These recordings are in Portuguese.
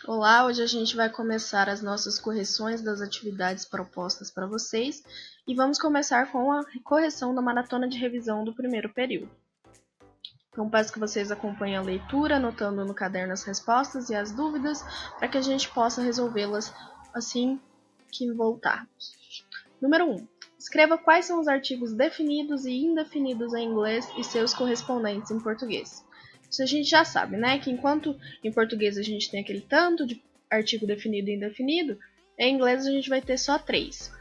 Olá, hoje a gente vai começar as nossas correções das atividades propostas para vocês e vamos começar com a correção da maratona de revisão do primeiro período. Então, peço que vocês acompanhem a leitura, anotando no caderno as respostas e as dúvidas, para que a gente possa resolvê-las assim que voltarmos. Número 1. Escreva quais são os artigos definidos e indefinidos em inglês e seus correspondentes em português. Isso a gente já sabe, né? Que enquanto em português a gente tem aquele tanto de artigo definido e indefinido, em inglês a gente vai ter só 3.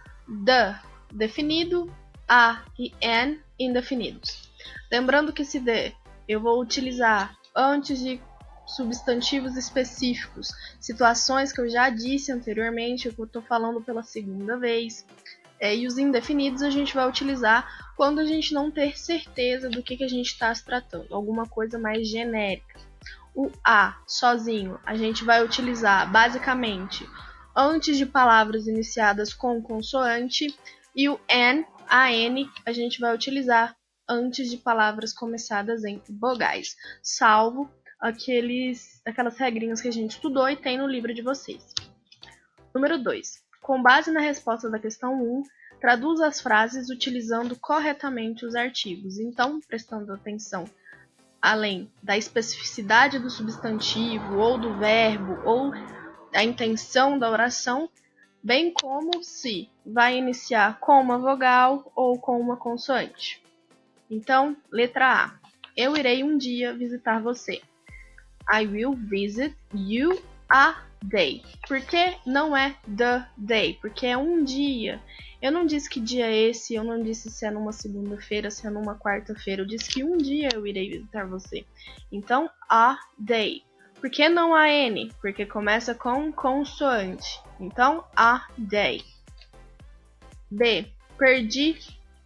The, definido, a e an, indefinidos. Lembrando que esse the eu vou utilizar antes de substantivos específicos, situações que eu já disse anteriormente, que eu estou falando pela segunda vez. E os indefinidos a gente vai utilizar quando a gente não ter certeza do que a gente está se tratando, alguma coisa mais genérica. O a, sozinho, a gente vai utilizar basicamente antes de palavras iniciadas com consoante, e o an, a gente vai utilizar antes de palavras começadas em vogais, salvo aquelas regrinhas que a gente estudou e tem no livro de vocês. Número 2. Com base na resposta da questão 1, traduza as frases utilizando corretamente os artigos. Então, prestando atenção, além da especificidade do substantivo, ou do verbo, ou da intenção da oração, bem como se vai iniciar com uma vogal ou com uma consoante. Então, letra A. Eu irei um dia visitar você. I will visit you a day. Por que não é the day? Porque é um dia. Eu não disse que dia é esse, eu não disse se é numa segunda-feira, se é numa quarta-feira. Eu disse que um dia eu irei visitar você. Então, a day. Por que não a N? Porque começa com consoante. Então, a day. B. Perdi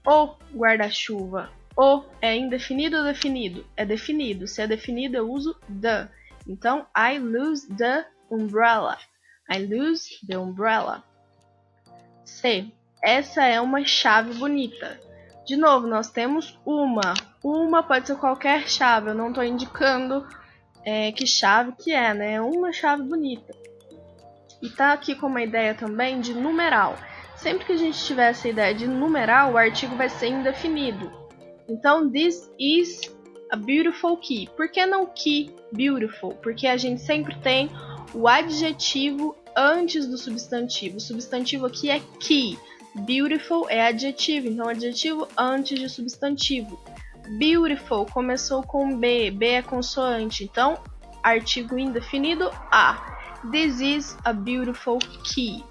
o guarda-chuva. O é indefinido ou definido? É definido. Se é definido, eu uso the. Então, I lose the umbrella. I lose the umbrella. C. Essa é uma chave bonita. De novo, nós temos uma. Uma pode ser qualquer chave. Eu não estou indicando que chave que é, né? É uma chave bonita. E tá aqui com uma ideia também de numeral. Sempre que a gente tiver essa ideia de numeral, o artigo vai ser indefinido. Então, this is a beautiful key. Por que não key beautiful? Porque a gente sempre tem o adjetivo antes do substantivo. O substantivo aqui é key. Beautiful é adjetivo, então adjetivo antes de substantivo. Beautiful começou com B, B é consoante, então artigo indefinido A. This is a beautiful key.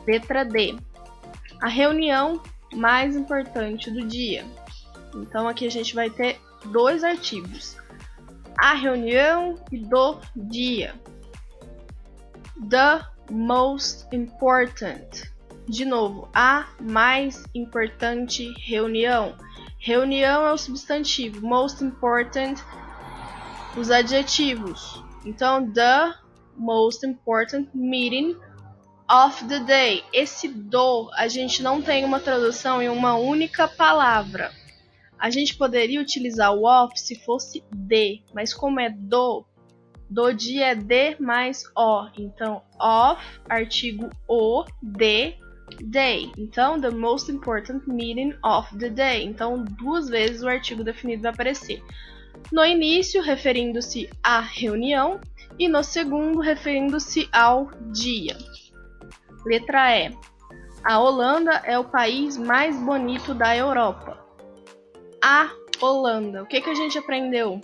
Letra D. A reunião mais importante do dia. Então aqui a gente vai ter dois artigos. A reunião e do dia. The most important. De novo, a mais importante reunião. Reunião é o substantivo. Most important, os adjetivos. Então, the most important meeting of the day. Esse do, a gente não tem uma tradução em uma única palavra. A gente poderia utilizar o of se fosse de, mas como é do dia é de mais o. Então, of, artigo o, de, day. Então, the most important meeting of the day. Então, duas vezes o artigo definido vai aparecer. No início, referindo-se à reunião, e no segundo, referindo-se ao dia. Letra E. A Holanda é o país mais bonito da Europa. A Holanda. O que a gente aprendeu?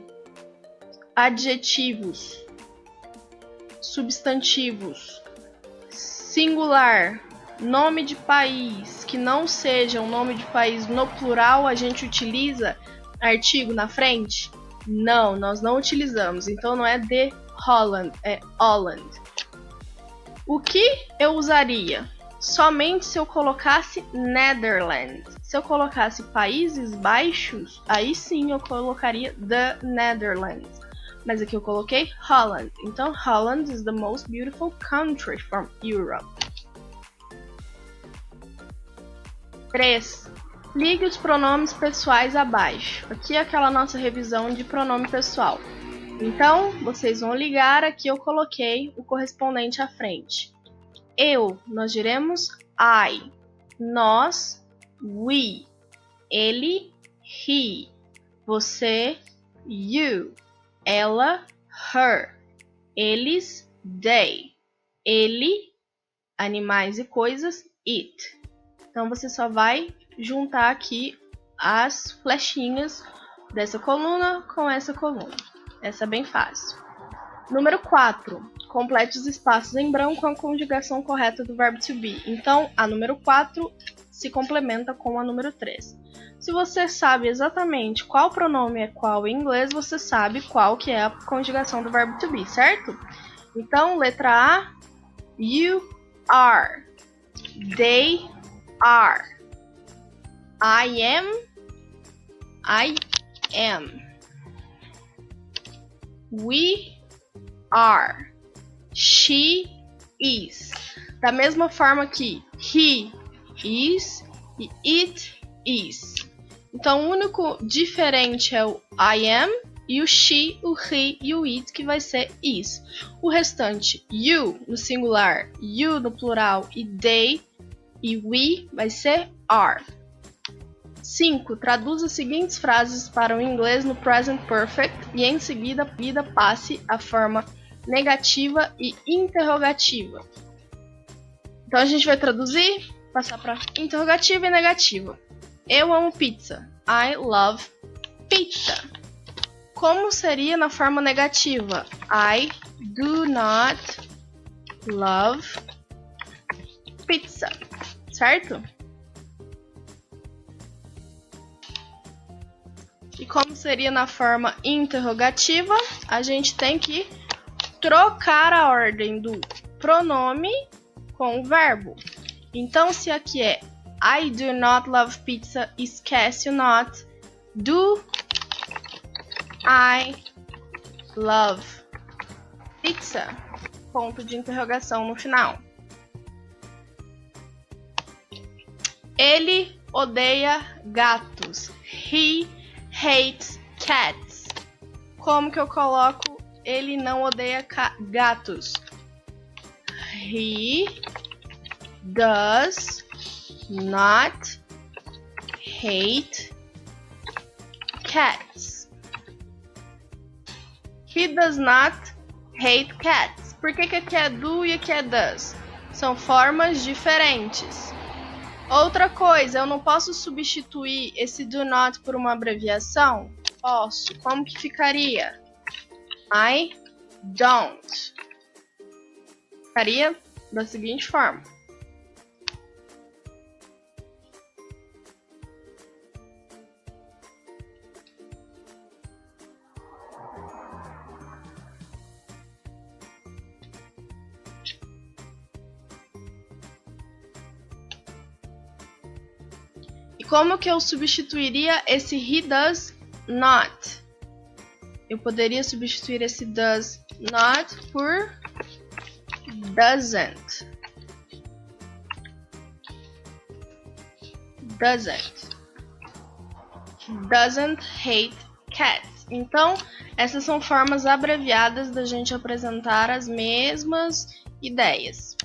Adjetivos, substantivos, singular, nome de país, que não seja um nome de país no plural, a gente utiliza artigo na frente? Não, nós não utilizamos. Então não é the Holland, é Holland. O que eu usaria? Somente se eu colocasse Netherlands. Se eu colocasse Países Baixos, aí sim eu colocaria the Netherlands. Mas aqui eu coloquei Holland. Então, Holland is the most beautiful country from Europe. 3. Ligue os pronomes pessoais abaixo. Aqui é aquela nossa revisão de pronome pessoal. Então, vocês vão ligar, aqui eu coloquei o correspondente à frente. Eu, nós diremos I. Nós, we. Ele, he. Você, you. Ela, her. Eles, they. Ele, animais e coisas, it. Então você só vai juntar aqui as flechinhas dessa coluna com essa coluna. Essa é bem fácil. Número 4. Complete os espaços em branco com a conjugação correta do verbo to be. Então, a número 4 se complementa com a número 3. Se você sabe exatamente qual pronome é qual em inglês, você sabe qual que é a conjugação do verbo to be, certo? Então, letra A, you are. They are. I am. We are. She is. Da mesma forma que he is e it is. Então, o único diferente é o I am e o she, o he e o it, que vai ser is. O restante, you no singular, you no plural e they e we vai ser are. 5. Traduza as seguintes frases para o inglês no present perfect e em seguida passe a forma negativa e interrogativa. Então a gente vai traduzir, passar para interrogativa e negativa. Eu amo pizza. I love pizza. Como seria na forma negativa? I do not love pizza. Certo? E como seria na forma interrogativa? A gente tem que trocar a ordem do pronome com o verbo. Então, se aqui é I do not love pizza, esquece o not. Do I love pizza? Ponto de interrogação no final. Ele odeia gatos. He hates cats. Como que eu coloco ele não odeia gatos? He does not hate cats. He does not hate cats. Por que aqui é do e aqui é does? São formas diferentes. Outra coisa, eu não posso substituir esse do not por uma abreviação? Posso. Como que ficaria? I don't. Ficaria da seguinte forma. E como que eu substituiria esse he does not? Eu poderia substituir esse does not por doesn't. Doesn't hate cats. Então, essas são formas abreviadas da gente apresentar as mesmas ideias.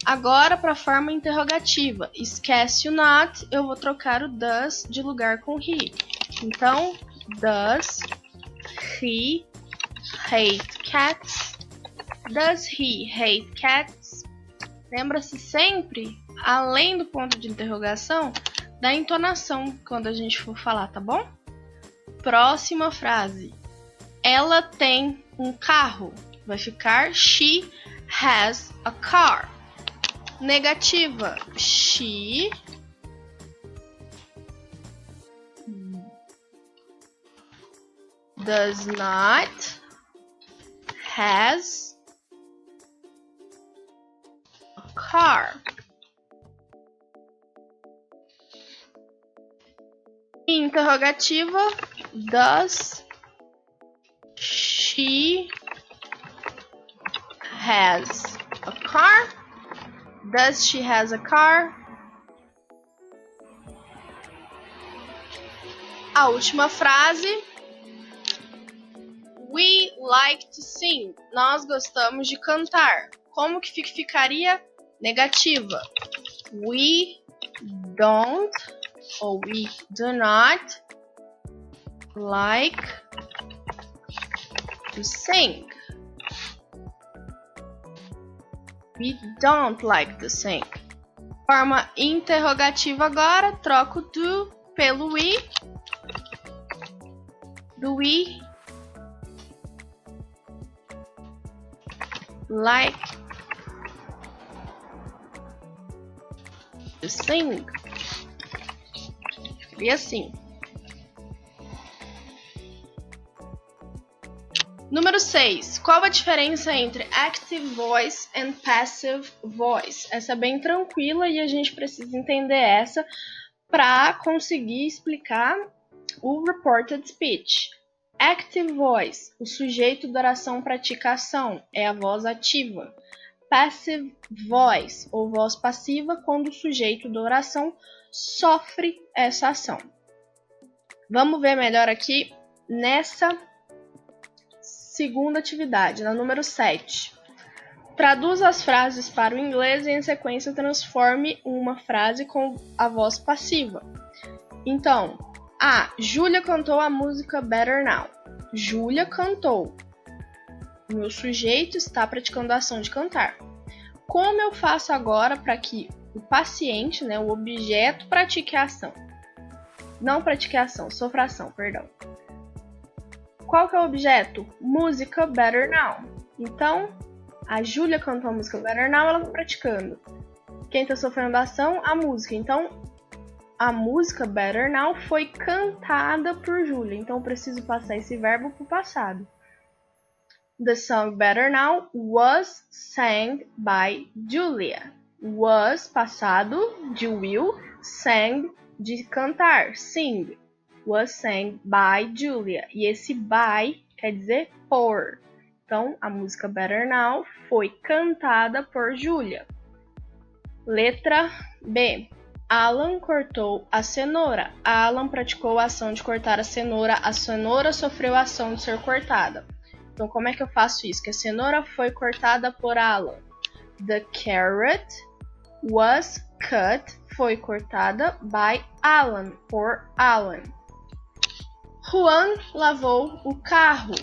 Agora, para a forma interrogativa. Esquece o not, eu vou trocar o does de lugar com he. Então, does he hate cats? Does he hate cats? Lembra-se sempre, além do ponto de interrogação, da entonação quando a gente for falar, tá bom? Próxima frase. Ela tem um carro. Vai ficar she has a car. Negativa. She does not has a car. Interrogativa. Does she has a car? Does she has a car? A última frase. We like to sing. Nós gostamos de cantar. Como que ficaria? Negativa. We don't ou we do not like to sing. We don't like to sing. Forma interrogativa agora, troco do pelo we. Do we like to sing? E assim. Número 6. Qual a diferença entre active voice and passive voice? Essa é bem tranquila e a gente precisa entender essa para conseguir explicar o reported speech. Active voice, o sujeito da oração pratica a ação, é a voz ativa. Passive voice, ou voz passiva, quando o sujeito da oração sofre essa ação. Vamos ver melhor aqui nessa segunda atividade, na número 7. Traduza as frases para o inglês e em sequência transforme uma frase com a voz passiva. Então, Júlia cantou a música Better Now. Júlia cantou. O meu sujeito está praticando a ação de cantar. Como eu faço agora para que o paciente, o objeto, pratique a ação? Não pratique a ação, sofra a ação, perdão. Qual que é o objeto? Música Better Now. Então, a Júlia cantou a música Better Now, ela está praticando. Quem está sofrendo a ação? A música. Então, a música Better Now foi cantada por Júlia. Então, eu preciso passar esse verbo para o passado. The song Better Now was sang by Julia. Was, passado, de will, sang, de cantar, sing. Was sang by Julia. E esse by quer dizer por. Então, a música Better Now foi cantada por Julia. Letra B. Alan cortou a cenoura. Alan praticou a ação de cortar a cenoura sofreu a ação de ser cortada. Então, como é que eu faço isso? Que a cenoura foi cortada por Alan. The carrot was cut, foi cortada by Alan, por Alan. Juan lavou o carro.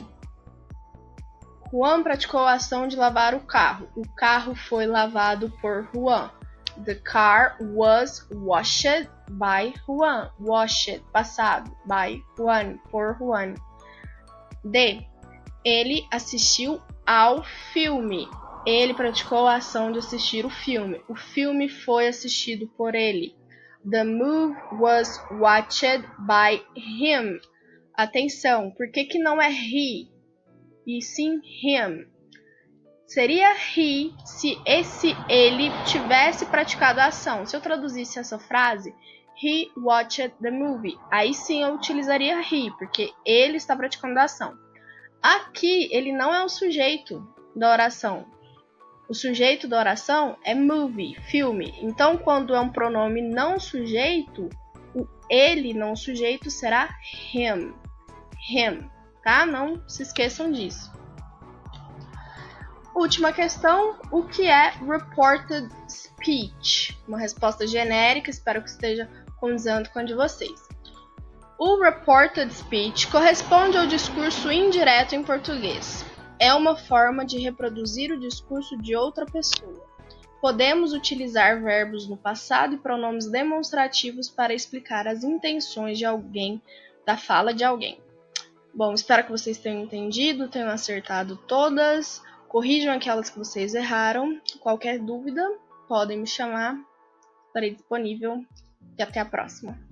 Juan praticou a ação de lavar o carro. O carro foi lavado por Juan. The car was washed by Juan. Washed, passado, by Juan, por Juan. D. Ele assistiu ao filme. Ele praticou a ação de assistir o filme. O filme foi assistido por ele. The movie was watched by him. Atenção, por que não é he e sim him? Seria he se ele tivesse praticado a ação. Se eu traduzisse essa frase, he watched the movie, aí sim eu utilizaria he, porque ele está praticando a ação. Aqui, ele não é o sujeito da oração. O sujeito da oração é movie, filme. Então, quando é um pronome não sujeito, o ele não sujeito será him. Him, tá? Não se esqueçam disso. Última questão, o que é reported speech? Uma resposta genérica, espero que esteja condizendo com a de vocês. O reported speech corresponde ao discurso indireto em português. É uma forma de reproduzir o discurso de outra pessoa. Podemos utilizar verbos no passado e pronomes demonstrativos para explicar as intenções de alguém, da fala de alguém. Bom, espero que vocês tenham entendido, tenham acertado todas. Corrijam aquelas que vocês erraram. Qualquer dúvida, podem me chamar. Estarei disponível e até a próxima.